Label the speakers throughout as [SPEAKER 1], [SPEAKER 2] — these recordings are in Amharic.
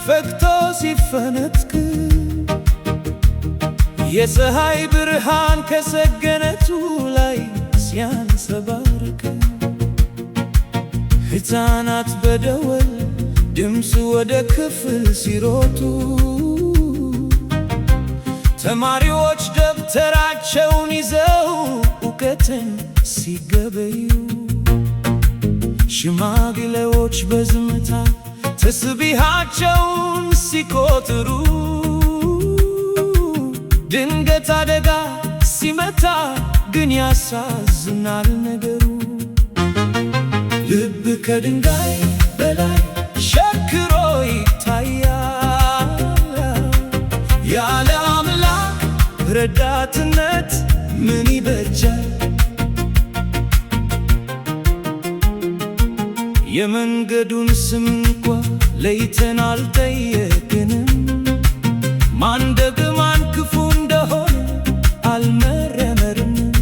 [SPEAKER 1] ፈክቶ ሲፈነጥቅ የፀሐይ ብርሃን ከሰገነቱ ላይ ሲያንጸባርቅ ሕፃናት በደወል ድምፅ ወደ ክፍል ሲሮጡ ተማሪዎች ደብተራቸውን ይዘው እውቀትን ሲገበዩ ሽማግሌዎች በዝምታ ተስቢሃቸውን ሲቆጥሩ ድንገት አደጋ ሲመታ ግን ያሳዝናል ነገሩ። ልብ ከድንጋይ በላይ ሸክሮ ይታያል። ያለ አምላክ ረዳትነት ምን ይበጃል? የመንገዱን ስም እንኳ ለይተን አልጠየቅንም። ማን ደግ ማን ክፉ እንደሆነ አልመረመርንም።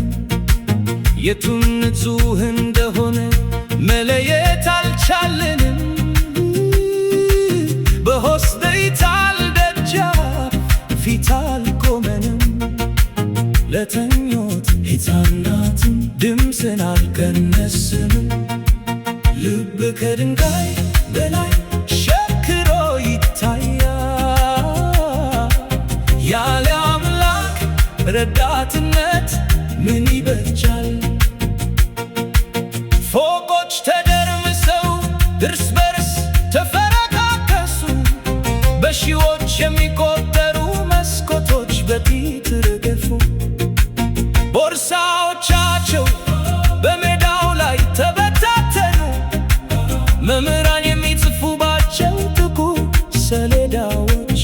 [SPEAKER 1] የቱን ንጹሕ እንደሆነ መለየት አልቻልንም። በሆስፒታል ደጃፍ ፊት አልቆመንም። ለተኞት ሕፃናትም ድምፅን አልቀነስንም። ልብ ከድንጋይ በላይ ሸክሮ ይታያል። ያለ አምላክ ረዳትነት ምን ይበጃል? ፎቆች ተደርምሰው እርስ በርስ ተፈረካከሱ። በሺዎች የሚቆጠሩ መስኮቶች በፊት ረገፉ። ቦርሳዎቻቸው በሜዳው ላይ ተበታተኑ። መምህራን የሚጽፉባቸው ጥቁር ሰሌዳዎች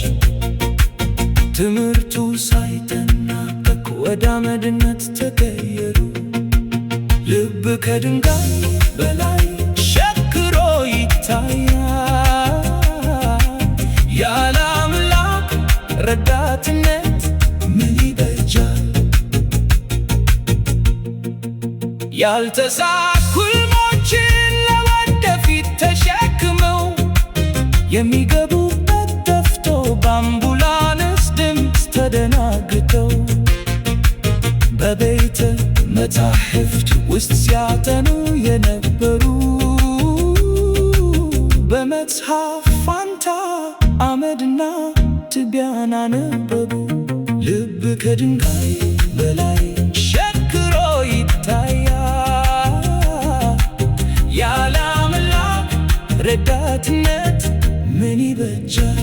[SPEAKER 1] ትምህርቱ ሳይጠናቀቅ ወደ አመድነት ተቀየሩ። ልብ ከድንጋይ በላይ ሸክሮ ይታያል። ያለ አምላክ ረዳትነት ምን ይበጃል? ያልተሳኩ ሕልሞችን ለወደፊት ተሸክመው የሚገቡበት ጠፍቶ በአምቡላንስ ድምፅ ተደናግጠው በቤተ መጻሕፍት ውስጥ ሲያጠኑ የነበሩ በመጽሐፍ ፋንታ አመድና ትቢያን አነበቡ። ልብ ከድንጋይ በላይ ሸክሮ ይታያል። ያለ አምላክ ረዳትነት ምን ይበጃል?